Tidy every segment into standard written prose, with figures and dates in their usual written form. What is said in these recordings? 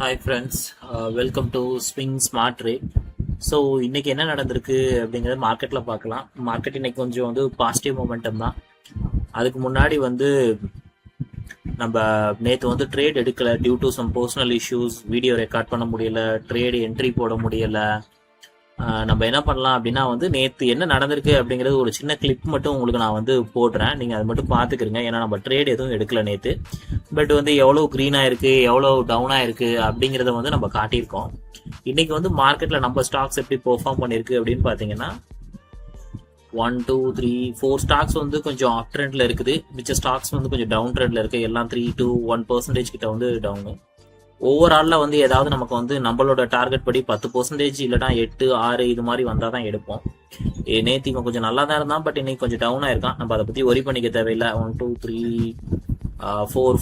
Hi friends, welcome to swing smart trade. So இன்னைக்கு என்ன நடந்திருக்கு அப்படிங்கிறத மார்க்கெட்டில் பார்க்கலாம். மார்க்கெட் இன்னைக்கு கொஞ்சம் வந்து பாசிட்டிவ் மொமெண்டம் தான். அதுக்கு முன்னாடி வந்து நம்ம நேற்று வந்து ட்ரேட் எடுக்கலை due to some personal issues. Video record பண்ண முடியல, ட்ரேடு என்ட்ரி போட முடியலை. நம்ம என்ன பண்ணலாம் அப்படின்னா வந்து நேற்று என்ன நடந்திருக்கு அப்படிங்கிறது ஒரு சின்ன கிளிப் மட்டும் உங்களுக்கு நான் வந்து போடுறேன். நீங்கள் அதை மட்டும் பார்த்துக்கிறீங்க. ஏன்னா நம்ம ட்ரேட் எதுவும் எடுக்கல நேற்று. பட் வந்து எவ்வளோ க்ரீனாக இருக்குது, எவ்வளோ டவுனாக இருக்குது அப்படிங்கிறத வந்து நம்ம காட்டியிருக்கோம். இன்னைக்கு வந்து மார்க்கெட்டில் நம்ம ஸ்டாக்ஸ் எப்படி பெர்ஃபார்ம் பண்ணியிருக்கு அப்படின்னு பார்த்தீங்கன்னா 1 2 3 4 ஸ்டாக்ஸ் வந்து கொஞ்சம் அப் ட்ரெண்டில் இருக்குது. மிச்ச ஸ்டாக்ஸ் வந்து கொஞ்சம் டவுன் ட்ரெண்டில் இருக்குது. எல்லாம் 3 to 1% கிட்ட வந்து டவுனு. ஓவராலில் வந்து ஏதாவது நமக்கு வந்து நம்மளோட டார்கெட் படி 10% இல்லைனா 8 6 இது மாதிரி வந்தால் தான் எடுப்போம். நேற்று இவன் கொஞ்சம் நல்லா தான் இருந்தான், பட் இன்னைக்கு கொஞ்சம் டவுனாக இருக்கான். நம்ம அதை பற்றி ஒரி பண்ணிக்க தேவையில்லை. 1 2 3 4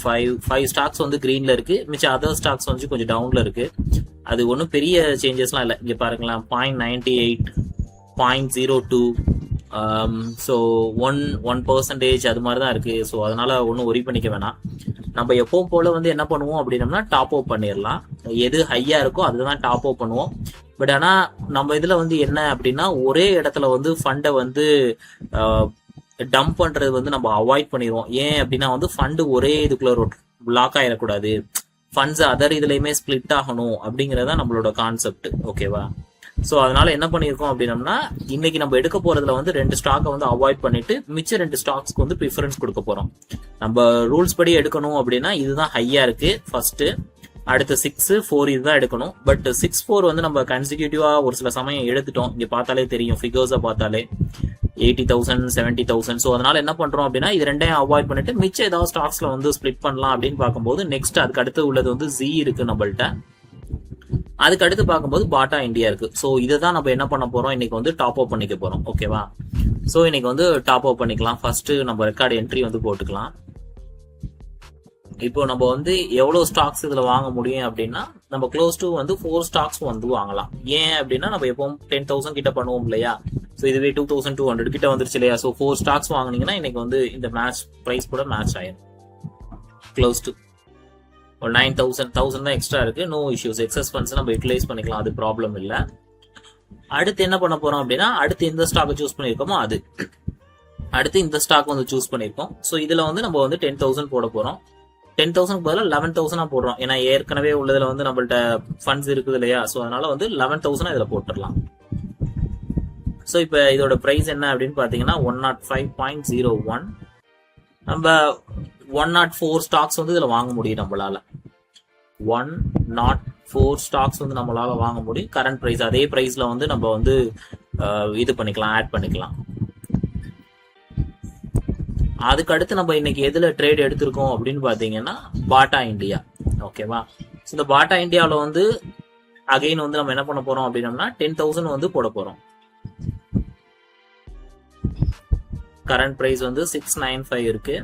5 ஸ்டாக்ஸ் வந்து க்ரீனில் இருக்குது. மிச்சம் அதர் ஸ்டாக்ஸ் வந்து கொஞ்சம் டவுனில் இருக்குது. அது ஒன்றும் பெரிய சேஞ்சஸ்லாம் இல்லை. இங்கே பாருங்களேன், 0.98 0.02 ஸோ 1% அது மாதிரி தான் இருக்குது. ஸோ அதனால் ஒன்றும் ஒரி பண்ணிக்க வேணாம். நம்ம எப்பவும் போல் வந்து என்ன பண்ணுவோம் அப்படின்னம்னா டாப் அப் பண்ணிடலாம். எது ஹையாக இருக்கோ அதுதான் டாப் அப் பண்ணுவோம். பட் ஆனால் நம்ம இதில் வந்து என்ன அப்படின்னா ஒரே இடத்துல வந்து ஃபண்டை வந்து டம்ப் பண்ணுறது வந்து நம்ம அவாய்ட் பண்ணிடுவோம். ஏன் அப்படின்னா வந்து ஃபண்டு ஒரே இதுக்குள்ள லாக் ஆகிடக்கூடாது. ஃபண்ட்ஸ் அதர் இதுலையுமே ஸ்பிளிட் ஆகணும் அப்படிங்கிறதான் நம்மளோட கான்செப்ட். ஓகேவா? ஸோ அதனால என்ன பண்ணியிருக்கோம் அப்படின்னம்னா இன்னைக்கு நம்ம எடுக்க போறதுல வந்து 2 ஸ்டாக்கை வந்து அவாய்ட் பண்ணிட்டு மிச்ச 2 ஸ்டாக்ஸ்க்கு வந்து ப்ரிஃபரன்ஸ் கொடுக்க போறோம். நம்ம ரூல்ஸ் படி எடுக்கணும் அப்படின்னா இதுதான் ஹையா இருக்கு ஃபர்ஸ்ட், அடுத்து 6 4 இதுதான் எடுக்கணும். பட் 6 4 வந்து நம்ம கன்சிக்யூட்டிவா ஒரு சில சமயம் எடுத்துட்டோம். இங்க பார்த்தாலே தெரியும், ஃபிகர்ஸை பார்த்தாலே 80,000 70,000. ஸோ அதனால என்ன பண்றோம் அப்படின்னா இது ரெண்டையும் அவாய்ட் பண்ணிட்டு மிச்சம் ஏதாவது ஸ்டாக்ஸ்ல வந்து ஸ்பிளிட் பண்ணலாம் அப்படின்னு பார்க்கும்போது நெக்ஸ்ட் அதுக்கு அடுத்து உள்ளது வந்து ஜி இருக்கு நம்மள்ட்ட. அதுக்கு அடுத்து பார்க்கும்போது பாட்டா இந்தியா இருக்கு. ஸோ இதை தான் நம்ம என்ன பண்ண போறோம், இன்னைக்கு வந்து டாப் அப் பண்ணிக்க போறோம். ஓகேவா? ஸோ இன்னைக்கு வந்து டாப் அப் பண்ணிக்கலாம். ஃபர்ஸ்ட் நம்ம ரெக்கார்டு என்ட்ரி வந்து போட்டுக்கலாம். இப்போ நம்ம வந்து எவ்வளவு ஸ்டாக்ஸ் இதுல வாங்க முடியும் அப்படின்னா நம்ம க்ளோஸ் டு வந்து 4 ஸ்டாக்ஸ் வந்து வாங்கலாம். ஏன் அப்படின்னா நம்ம எப்பவும் 10,000 கிட்ட பண்ணுவோம் இல்லையா? ஸோ இதுவே 2,200 கிட்ட வந்துருச்சு இல்லையா? ஸோ 4 ஸ்டாக்ஸ் வாங்கினீங்கன்னா இன்னைக்கு வந்து இந்த மேட்ச் பிரைஸ் கூட மேட்ச் ஆயிடும். க்ளோஸ் டு ஒரு 9,000 தான் எக்ஸ்ட்ரா இருக்கு. No issues. எக்ஸஸ் ஃபண்ட்ஸ் நம்ம யூட்டிலைஸ் பண்ணிக்கலாம், அது ப்ராப்ளம் இல்லை. அடுத்து என்ன பண்ண போறோம் அப்படின்னா அடுத்து எந்த ஸ்டாக் சூஸ் பண்ணிருக்கோமோ அது அடுத்து இந்த ஸ்டாக் வந்து சூஸ் பண்ணிருக்கோம். ஸோ இதுல வந்து நம்ம வந்து 10,000 போட போறோம். 10,000 பதிலாக 11,000 போடுறோம். ஏன்னா ஏற்கனவே உள்ளதுல வந்து நம்மள்ட்ட ஃபண்ட்ஸ் இருக்குது இல்லையா? ஸோ அதனால வந்து 11,000 இதுல போட்டுடலாம். ஸோ இப்போ இதோட பிரைஸ் என்ன அப்படின்னு பாத்தீங்கன்னா 105.01. நம்ம 104 ஸ்டாக்ஸ் வந்து இதுல வாங்க முடியும். நம்மளால 104 ஸ்டாக்ஸ் வந்து நம்மளால வாங்க முடியும். கரண்ட் பிரைஸ் அதே பிரைஸ்ல வந்து நம்ம வந்து இது பண்ணிக்கலாம், ஆட் பண்ணிக்கலாம். அதுக்கு அடுத்து நம்ம இன்னைக்கு எதுல ட்ரேட் எடுத்திருக்கோம் அப்படின்னு பாத்தீங்கன்னா பாட்டா இந்தியா. ஓகேவா? இந்த பாட்டா இந்தியாவில் வந்து அகைன் வந்து நம்ம என்ன பண்ண போறோம் அப்படின்னம்னா 10,000 வந்து போட போறோம். கரண்ட் பிரைஸ் வந்து 695 இருக்கு.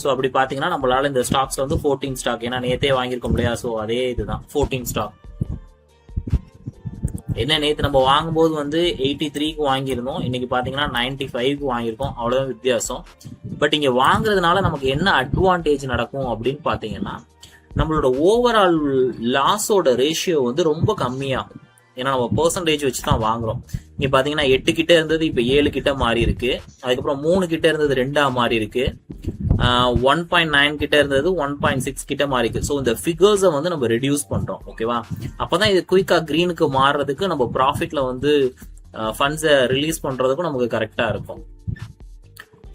ஸோ அப்படி பார்த்தீங்கன்னா நம்மளால இந்த ஸ்டாக்ஸ்ல வந்து 14 ஸ்டாக், ஏன்னா நேத்தே வாங்கியிருக்கோம் இல்லையா? ஸோ அதே இதுதான் 14 ஸ்டாக். என்ன நேற்று நம்ம வாங்கும்போது வந்து 83க்கு வாங்கியிருந்தோம், இன்னைக்கு பார்த்தீங்கன்னா 95க்கு வாங்கியிருக்கோம். அவ்வளோதான் வித்தியாசம். பட் இங்கே வாங்குறதுனால நமக்கு என்ன அட்வான்டேஜ் நடக்கும் அப்படின்னு பார்த்தீங்கன்னா நம்மளோட ஓவரால் லாஸோட ரேஷியோ வந்து ரொம்ப கம்மியாகும். ஏன்னா நம்ம பெர்சன்டேஜ் வச்சு தான் வாங்குறோம். இங்க பாத்தீங்கன்னா 8 கிட்ட இருந்தது இப்ப 7 கிட்ட மாறி இருக்கு. அதுக்கப்புறம் 3 கிட்ட இருந்தது 2 மாறி இருக்கு. 1.9 கிட்ட இருந்தது 1.6 கிட்ட மாறி இருக்கு. ஸோ இந்த ஃபிகர்ஸை வந்து நம்ம ரெடியூஸ் பண்றோம். ஓகேவா? அப்பதான் இது குயிக்கா கிரீனுக்கு மாறுறதுக்கு நம்ம ப்ராஃபிட்ல வந்து ஃபண்ட்ஸை ரிலீஸ் பண்றதுக்கும் நமக்கு கரெக்டா இருக்கும்.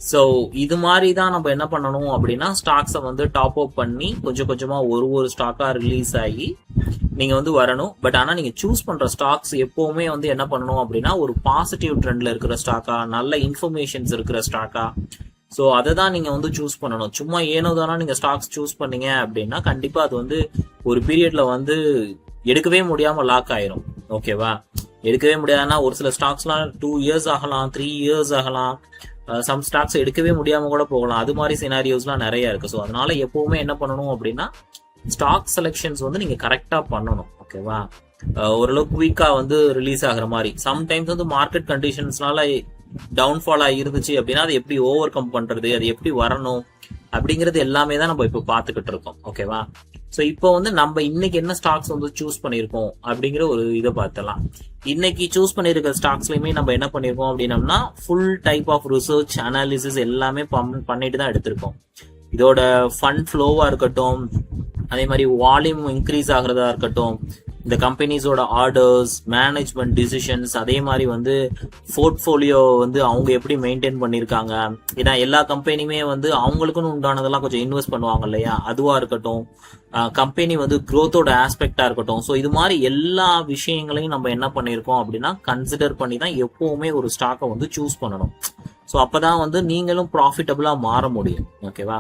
ஸோ இது மாதிரி தான் நம்ம என்ன பண்ணணும் அப்படின்னா ஸ்டாக்ஸை வந்து டாப் அப் பண்ணி கொஞ்சம் கொஞ்சமா ஒரு ஸ்டாக்கா ரிலீஸ் ஆகி நீங்க வந்து வரணும். பட் ஆனா நீங்க சூஸ் பண்ற ஸ்டாக்ஸ் எப்பவுமே வந்து என்ன பண்ணணும் அப்படின்னா ஒரு பாசிட்டிவ் ட்ரெண்ட்ல இருக்கிற ஸ்டாக்கா, நல்ல இன்ஃபர்மேஷன்ஸ் இருக்கிற ஸ்டாக்கா. ஸோ அதை தான் நீங்க வந்து சூஸ் பண்ணணும். சும்மா ஏனோ தானா நீங்க ஸ்டாக்ஸ் சூஸ் பண்ணீங்க அப்படின்னா கண்டிப்பா அது வந்து ஒரு பீரியட்ல வந்து எடுக்கவே முடியாம லாக் ஆயிரும். ஓகேவா? எடுக்கவே முடியாதுன்னா ஒரு சில ஸ்டாக்ஸ்லாம் 2 years ஆகலாம், 3 years ஆகலாம். சம் ஸ்டாக்ஸ் எடுக்கவே முடியாம கூட போகலாம். அது மாதிரி சினாரியோஸ்லாம் நிறைய இருக்கு. ஸோ அதனால எப்பவுமே என்ன பண்ணணும் அப்படின்னா ஸ்டாக் செலெக்ஷன்ஸ் வந்து நீங்க கரெக்டா பண்ணணும். ஓகேவா? ஓரளவுக்கு குயிக்கா வந்து ரிலீஸ் ஆகுற மாதிரி. சம்டைம்ஸ் வந்து மார்க்கெட் கண்டிஷன்ஸ்னால டவுன்ஃபால் இருந்துச்சு அப்படின்னா அதை எப்படி ஓவர் கம் பண்றது, அது எப்படி வரணும் அப்படிங்கிறது எல்லாமே தான் நம்ம இப்போ பார்த்துக்கிட்டு இருக்கோம். ஓகேவா? ஸோ இப்போ வந்து நம்ம இன்னைக்கு என்ன ஸ்டாக்ஸ் வந்து சூஸ் பண்ணியிருக்கோம் அப்படிங்கிற ஒரு இதை பார்த்தலாம். இன்னைக்கு சூஸ் பண்ணியிருக்க ஸ்டாக்ஸ்லையுமே நம்ம என்ன பண்ணியிருக்கோம் அப்படின்னம்னா full type of research analysis எல்லாமே பண்ணிட்டு தான் எடுத்திருக்கோம். இதோட ஃபண்ட் ஃப்ளோவா இருக்கட்டும், அதே மாதிரி வால்யூம் இன்க்ரீஸ் ஆகிறதா இருக்கட்டும், இந்த கம்பெனிஸோட ஆர்டர்ஸ், மேனேஜ்மெண்ட் டிசிஷன்ஸ், அதே மாதிரி வந்து போர்ட்ஃபோலியோ வந்து அவங்க எப்படி மெயின்டைன் பண்ணியிருக்காங்க. ஏன்னா எல்லா கம்பெனியுமே வந்து அவங்களுக்குன்னு உண்டானதெல்லாம் கொஞ்சம் இன்வெஸ்ட் பண்ணுவாங்க இல்லையா, அதுவா இருக்கட்டும், கம்பெனி வந்து க்ரோத்தோட ஆஸ்பெக்டா இருக்கட்டும். ஸோ இது மாதிரி எல்லா விஷயங்களையும் நம்ம என்ன பண்ணியிருக்கோம் அப்படின்னா கன்சிடர் பண்ணி தான் எப்பவுமே ஒரு ஸ்டாக்கை வந்து சூஸ் பண்ணணும். ஸோ அப்பதான் வந்து நீங்களும் ப்ராஃபிட்டபிளா மாற முடியும். ஓகேவா?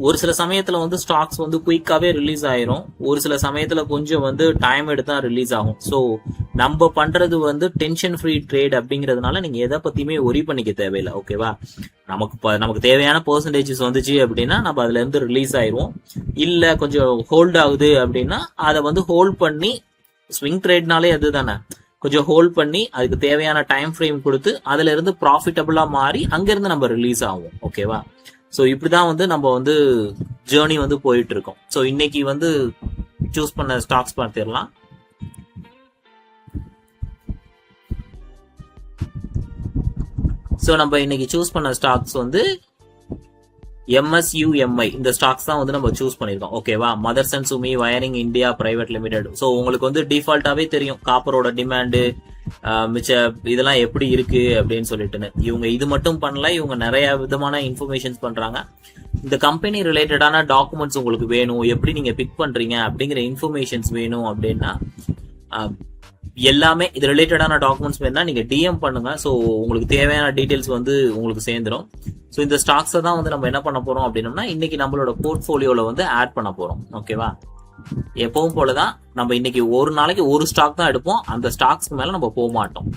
ஒரு சில சமயத்துல வந்து ஸ்டாக்ஸ் வந்து குயிக்காவே ரிலீஸ் ஆயிரும், ஒரு சில சமயத்துல கொஞ்சம் வந்து டைம் எடுத்தா ரிலீஸ் ஆகும். ஸோ நம்ம பண்றது வந்து டென்ஷன் ஃப்ரீ ட்ரேட் அப்படிங்கிறதுனால நீங்க எதை பத்தியுமே ஒரி பண்ணிக்க தேவையில்லை. ஓகேவா? நமக்கு தேவையான பெர்சன்டேஜஸ் வந்துச்சு அப்படின்னா நம்ம அதுல இருந்து ரிலீஸ் ஆயிரும். இல்ல கொஞ்சம் ஹோல்ட் ஆகுது அப்படின்னா அதை வந்து ஹோல்ட் பண்ணி, ஸ்விங் ட்ரேட்னாலே அது தானே, கொஞ்சம் ஹோல்ட் பண்ணி அதுக்கு தேவையான டைம் ஃப்ரேம் கொடுத்து அதுல இருந்து ப்ராஃபிட்டபிளா மாறி அங்கிருந்து நம்ம ரிலீஸ் ஆகும். ஓகேவா? ஸோ இப்படிதான் வந்து நம்ம வந்து ஜேர்னி வந்து போயிட்டு இருக்கோம். ஸோ இன்னைக்கு வந்து சூஸ் பண்ண ஸ்டாக்ஸ் பார்த்திடலாம். ஸோ நம்ம இன்னைக்கு சூஸ் பண்ண ஸ்டாக்ஸ் வந்து MSUMI, இந்த ஸ்டாக்ஸ் தான் வந்து நம்ம சூஸ் பண்ணிருக்கோம். ஓகேவா? Motherson Sumi wiring India private limited. So உங்களுக்கு வந்து டிஃபால்ட்டாவே தெரியும் காப்பரோட டிமாண்டு மிச்ச இதெல்லாம் எப்படி இருக்கு அப்படின்னு சொல்லிட்டுன்னு. இவங்க இது மட்டும் பண்ணல, இவங்க நிறைய விதமான இன்ஃபர்மேஷன்ஸ் பண்றாங்க. இந்த கம்பெனி ரிலேட்டடான டாக்குமெண்ட்ஸ் உங்களுக்கு வேணும், எப்படி நீங்க பிக் பண்றீங்க அப்படிங்கிற இன்ஃபர்மேஷன்ஸ் வேணும் அப்படின்னா எல்லாமே இது ரிலேட்டடான டாக்குமெண்ட்ஸ் வேணும்னா நீங்க டிஎம் பண்ணுங்க. ஸோ உங்களுக்கு தேவையான டீடைல்ஸ் வந்து உங்களுக்கு சேர்ந்துடும். ஸோ இந்த ஸ்டாக்ஸை தான் வந்து நம்ம என்ன பண்ண போறோம் அப்படின்னம்னா இன்னைக்கு நம்மளோட போர்ட்ஃபோலியோல வந்து ஆட் பண்ண போறோம். ஓகேவா? எப்பவும் போலதான் நம்ம இன்னைக்கு ஒரு நாளைக்கு ஒரு ஸ்டாக் தான் எடுப்போம், அந்த ஸ்டாக்ஸ்க்கு மேல நம்ம போக மாட்டோம்.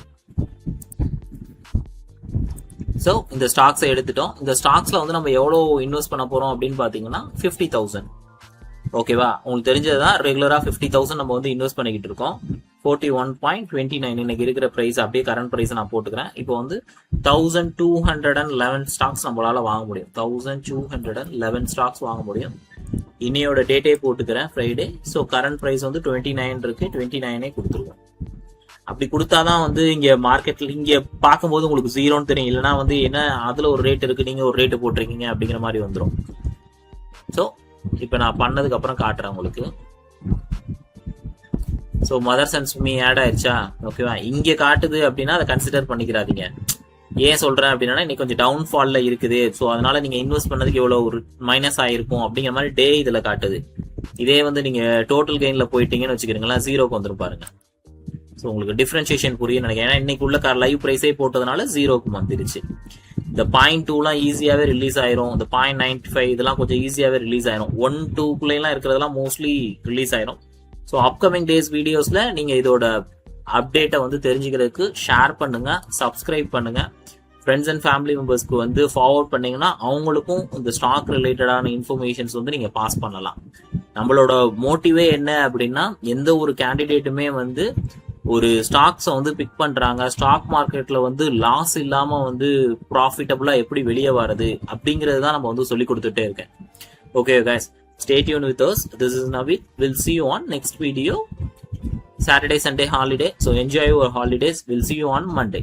ஸோ இந்த ஸ்டாக்ஸை எடுத்துட்டோம். இந்த ஸ்டாக்ஸ்ல வந்து நம்ம எவ்வளவு இன்வெஸ்ட் பண்ண போறோம் அப்படின்னு பாத்தீங்கன்னா 50,000. ஓகேவா? உங்களுக்கு தெரிஞ்சதுதான், ரெகுலரா 50,000 நம்ம வந்து இன்வெஸ்ட் பண்ணிக்கிட்டு இருக்கோம். 41.29 இன்னைக்கு இருக்கிற பிரைஸ், அப்படியே கரண்ட் பிரைஸ் நான் போட்டுக்கிறேன். இப்போ வந்து 1211 ஸ்டாக்ஸ் நம்மளால வாங்க முடியும். 1211 ஸ்டாக்ஸ் வாங்க முடியும். இன்னையோட டேட்டே போட்டுக்கிறேன், ஃப்ரைடே. ஸோ கரண்ட் பிரைஸ் வந்து 29 இருக்கு, 29 கொடுத்துருவோம். அப்படி கொடுத்தாதான் வந்து இங்க மார்க்கெட்ல இங்க பார்க்கும்போது உங்களுக்கு ஜீரோன்னு தெரியும். இல்லைன்னா வந்து என்ன அதுல ஒரு ரேட் இருக்கு, நீங்க ஒரு ரேட்டு போட்டிருக்கீங்க அப்படிங்கிற மாதிரி வந்துடும். ஸோ இப்ப நான் பண்ணதுக்கு அப்புறம் காட்டுறேன் உங்களுக்கு. ஸோ மதர்சன் சுமி ஆட் ஆயிடுச்சா? ஓகேவா? இங்க காட்டுது அப்படின்னா அதை கன்சிடர் பண்ணிக்கிறாதீங்க. ஏன் சொல்றேன் அப்படின்னா இன்னைக்கு கொஞ்சம் டவுன்ஃபால்ல இருக்குது. ஸோ அதனால நீங்க இன்வெஸ்ட் பண்ணதுக்கு எவ்வளவு ஒரு மைனஸ் ஆயிருக்கும் அப்படிங்கிற மாதிரி டே இதுல காட்டுது. இதே வந்து நீங்க டோட்டல் கெயின்ல போயிட்டீங்கன்னு வச்சுக்கிறீங்களா, ஜீரோக்கு வந்துடும் பாருங்க. ஸோ உங்களுக்கு டிஃபரன்சியேஷன் புரியும் நினைக்கிறேன். ஏன்னா இன்னைக்கு உள்ள லைவ் பிரைஸே போட்டதுனால ஜீரோக்கு வந்துருச்சு. இந்த 0.2 ஈஸியாவே ரிலீஸ் ஆயிரும். இந்த 0.95 இதெல்லாம் கொஞ்சம் ஈஸியாவே ரிலீஸ் ஆயிரும். 1-2 இருக்கிறதெல்லாம் மோஸ்ட்லி ரிலீஸ் ஆயிரும். ஸோ அப்கமிங் டேஸ் வீடியோஸ்ல நீங்க இதோட அப்டேட்டை வந்து தெரிஞ்சுக்கிறதுக்கு ஷேர் பண்ணுங்க, சப்ஸ்கிரைப் பண்ணுங்க, ஃப்ரெண்ட்ஸ் அண்ட் ஃபேமிலி மெம்பர்ஸ்க்கு வந்து ஃபார்வர்ட் பண்ணீங்கன்னா அவங்களுக்கும் இந்த ஸ்டாக் ரிலேட்டடான இன்ஃபர்மேஷன்ஸ் வந்து நீங்க பாஸ் பண்ணலாம். நம்மளோட மோட்டிவே என்ன அப்படின்னா எந்த ஒரு கேண்டிடேட்டுமே வந்து ஒரு ஸ்டாக்ஸை வந்து பிக் பண்றாங்க, ஸ்டாக் மார்க்கெட்ல வந்து லாஸ் இல்லாம வந்து ப்ராஃபிட்டபிளா எப்படி வெளியே வர்றது அப்படிங்கிறது தான் நம்ம வந்து சொல்லி கொடுத்துட்டே இருக்கேன். Okay guys, stay tuned with us. This is Navid. We'll see you on next video. Saturday, Sunday holiday, so enjoy your holidays. We'll see you on Monday.